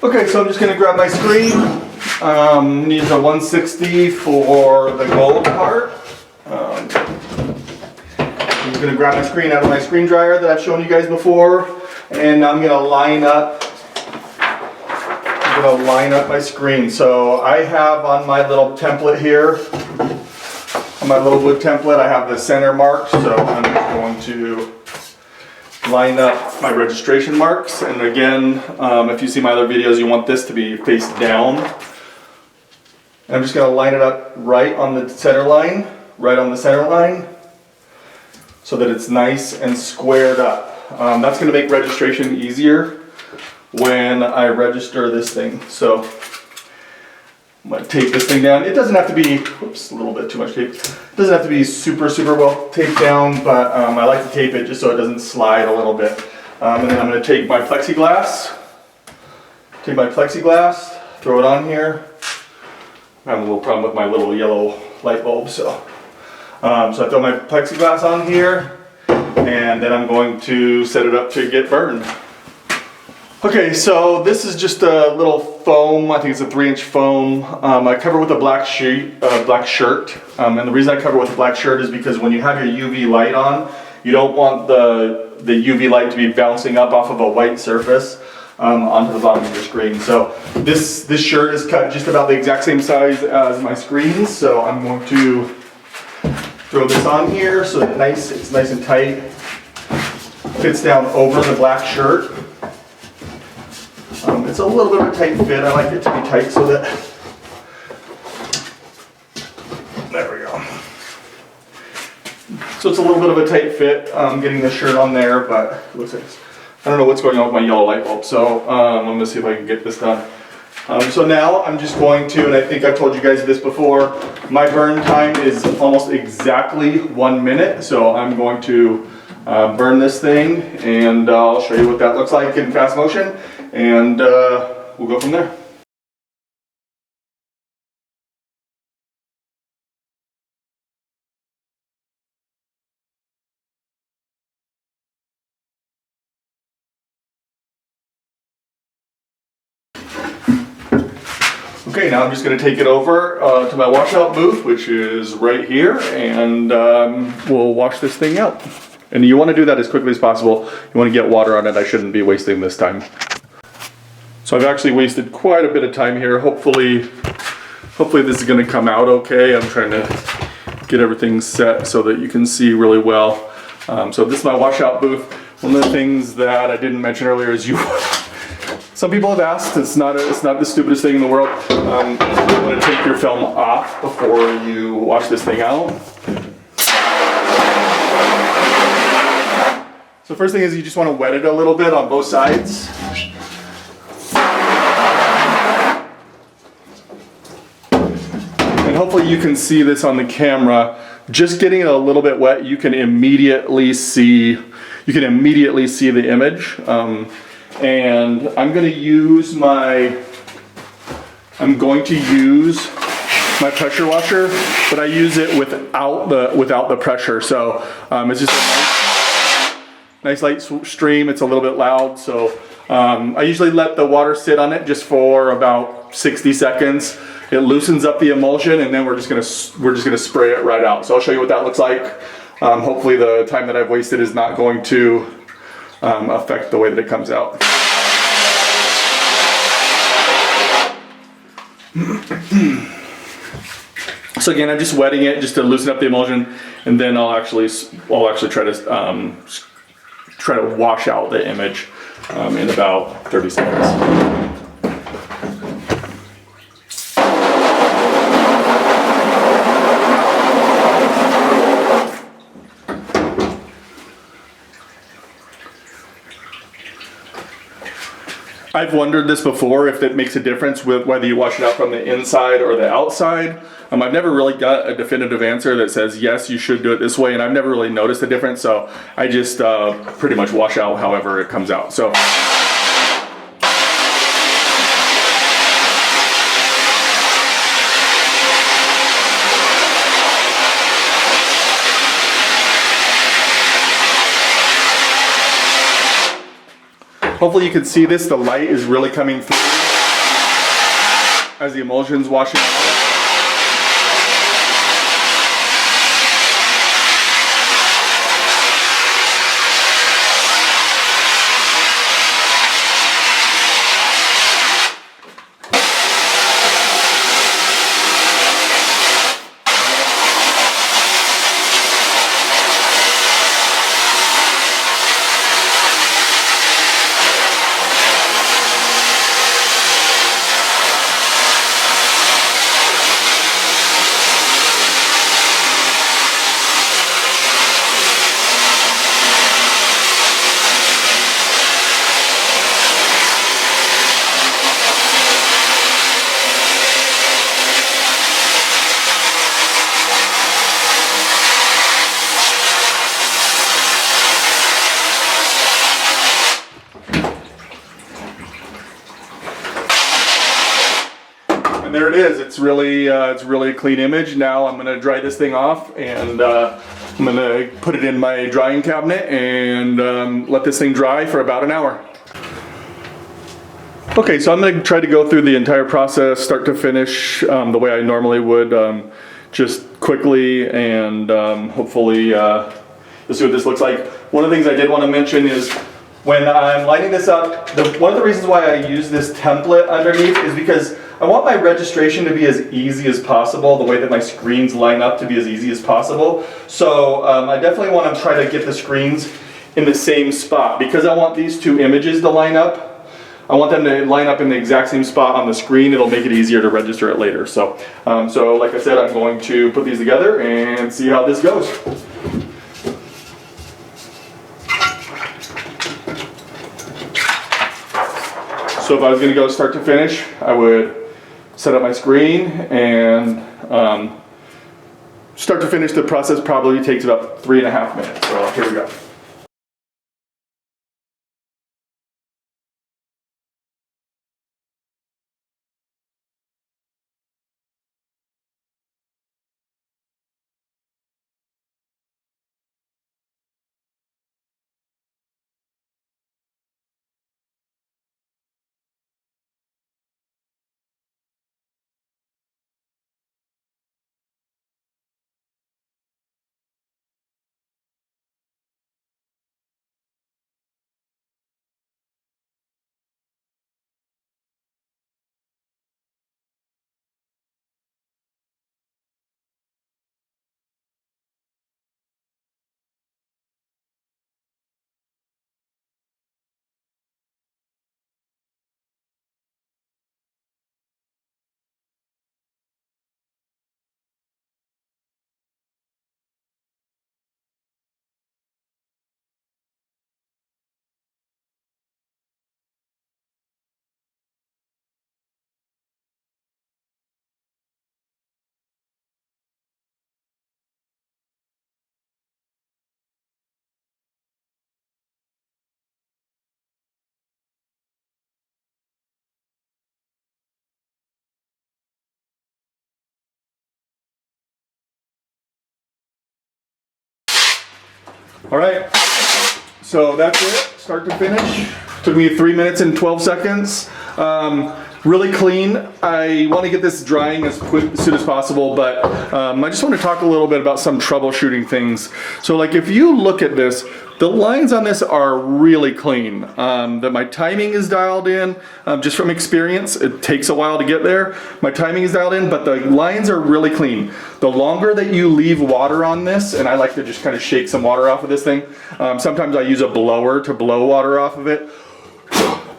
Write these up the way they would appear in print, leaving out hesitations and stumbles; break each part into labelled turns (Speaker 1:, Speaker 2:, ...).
Speaker 1: Okay, so I'm just going to grab my screen. Need the 160 for the gold part. I'm just going to grab my screen out of my screen dryer that I've shown you guys before, and I'm going to line up. My screen. So I have on my little template here, on my little wood template, I have the center marked. So I'm just going to line up my registration marks. And again, if you see my other videos, you want this to be face down. And I'm just going to line it up right on the center line, so that it's nice and squared up. That's going to make registration easier when I register this thing. So I'm going to tape this thing down. It doesn't have to be, whoops, a little bit too much tape. It doesn't have to be super well taped down, but I like to tape it just so it doesn't slide a little bit. And then I'm going to take my plexiglass, throw it on here. I have a little problem with my little yellow light bulb, so I throw my plexiglass on here, and then I'm going to set it up to get burned. Okay, so this is just a little foam. I think it's a 3-inch foam. I cover it with a black shirt. And the reason I cover it with a black shirt is because when you have your UV light on, you don't want the UV light to be bouncing up off of a white surface onto the bottom of your screen. So this shirt is cut just about the exact same size as my screens. So I'm going to throw this on here so that it's nice and tight. Fits down over the black shirt. It's a little bit of a tight fit. I like it to be tight so that, there we go. So it's a little bit of a tight fit, getting the shirt on there, but it looks like, I don't know what's going on with my yellow light bulb. So I'm gonna see if I can get this done. So now I'm just going to, and I think I've told you guys this before, my burn time is almost exactly 1 minute. So I'm going to burn this thing, and I'll show you what that looks like in fast motion. And we'll go from there. Okay, now I'm just going to take it over to my washout booth, which is right here, and we'll wash this thing out. And you want to do that as quickly as possible. You want to get water on it. I shouldn't be wasting this time. So I've actually wasted quite a bit of time here. Hopefully this is going to come out okay. I'm trying to get everything set so that you can see really well. So this is my washout booth. One of the things that I didn't mention earlier is some people have asked, it's not the stupidest thing in the world. You want to take your film off before you wash this thing out. So first thing is you just want to wet it a little bit on both sides. Hopefully you can see this on the camera. Just getting it a little bit wet, you can immediately see the image. And I'm going to use my pressure washer, but I use it without the pressure. So it's just a nice light stream. It's a little bit loud, so I usually let the water sit on it just for about 60 seconds. It loosens up the emulsion, and then we're just gonna spray it right out. So I'll show you what that looks like. Hopefully the time that I've wasted is not going to affect the way that it comes out. So again, I'm just wetting it just to loosen up the emulsion, and then I'll actually try to wash out the image in about 30 seconds. I've wondered this before, if it makes a difference with whether you wash it out from the inside or the outside. I've never really got a definitive answer that says, yes, you should do it this way, and I've never really noticed a difference, so I just pretty much wash out however it comes out. So. Hopefully you can see this, the light is really coming through. as the emulsion's washing out. And there it is. It's really a clean image. Now I'm gonna dry this thing off, and I'm gonna put it in my drying cabinet and let this thing dry for about an hour. Okay, so I'm gonna try to go through the entire process, start to finish, the way I normally would, just quickly, and hopefully you'll see what this looks like. One of the things I did want to mention is when I'm lighting this up, one of the reasons why I use this template underneath is because I want my registration to be as easy as possible, the way that my screens line up to be as easy as possible. So I definitely want to try to get the screens in the same spot, because I want these two images to line up. I want them to line up in the exact same spot on the screen. It'll make it easier to register it later. So, like I said, I'm going to put these together and see how this goes. So if I was going to go start to finish, I would set up my screen, and start to finish the process probably takes about 3.5 minutes. So here we go. All right, so that's it, start to finish. Took me 3 minutes and 12 seconds. Really clean. I want to get this drying as soon as possible, but I just want to talk a little bit about some troubleshooting things. So like if you look at this, the lines on this are really clean. That my timing is dialed in, just from experience. It takes a while to get there. My timing is dialed in, but the lines are really clean. The longer that you leave water on this, and I like to just kind of shake some water off of this thing. Sometimes I use a blower to blow water off of it.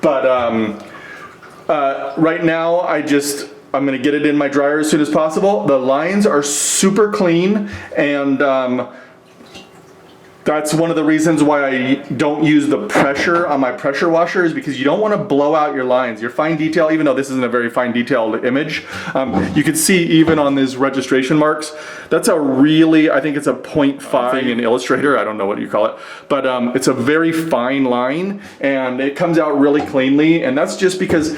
Speaker 1: But right now I'm gonna get it in my dryer as soon as possible. The lines are super clean, and that's one of the reasons why I don't use the pressure on my pressure washer, is because you don't want to blow out your lines. Your fine detail, even though this isn't a very fine detailed image, you can see even on these registration marks, that's a really, I think it's a 0.5 thing in Illustrator, I don't know what you call it, but it's a very fine line, and it comes out really cleanly, and that's just because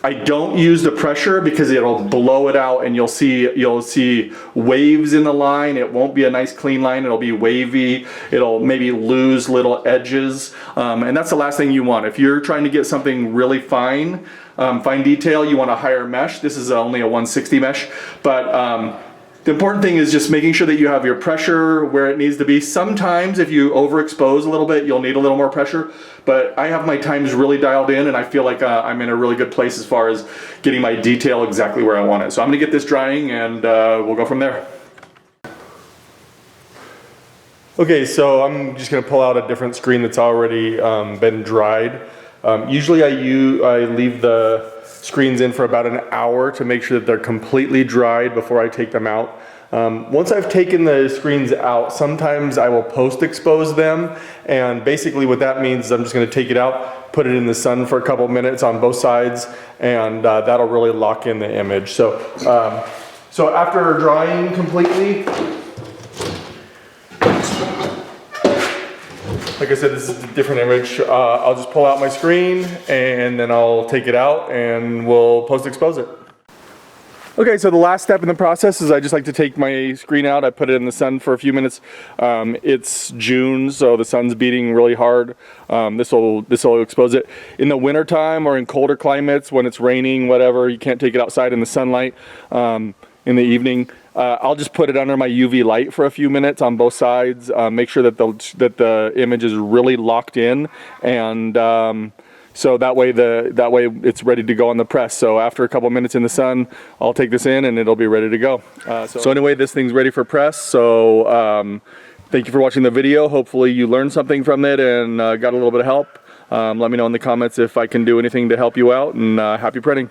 Speaker 1: I don't use the pressure because it'll blow it out, and you'll see waves in the line. It won't be a nice clean line. It'll be wavy. It'll maybe lose little edges, and that's the last thing you want. If you're trying to get something really fine, fine detail, you want a higher mesh. This is only a 160 mesh, but the important thing is just making sure that you have your pressure where it needs to be. Sometimes if you overexpose a little bit, you'll need a little more pressure, but I have my times really dialed in, and I feel like I'm in a really good place as far as getting my detail exactly where I want it. So I'm gonna get this drying, and we'll go from there. Okay, so I'm just gonna pull out a different screen that's already been dried. Usually I leave the screens in for about an hour to make sure that they're completely dried before I take them out. Once I've taken the screens out, sometimes I will post-expose them, and basically what that means is I'm just going to take it out, put it in the sun for a couple minutes on both sides, and that'll really lock in the image. So after drying completely, like I said, this is a different image. I'll just pull out my screen, and then I'll take it out and we'll post-expose it. Okay, so the last step in the process is I just like to take my screen out. I put it in the sun for a few minutes. It's June, so the sun's beating really hard. This will expose it. In the wintertime or in colder climates, when it's raining, whatever, you can't take it outside in the sunlight in the evening. I'll just put it under my UV light for a few minutes on both sides. Make sure that the image is really locked in, and so that way it's ready to go on the press. So after a couple minutes in the sun, I'll take this in and it'll be ready to go. So anyway, this thing's ready for press. So thank you for watching the video. Hopefully you learned something from it and got a little bit of help. Let me know in the comments if I can do anything to help you out, and happy printing.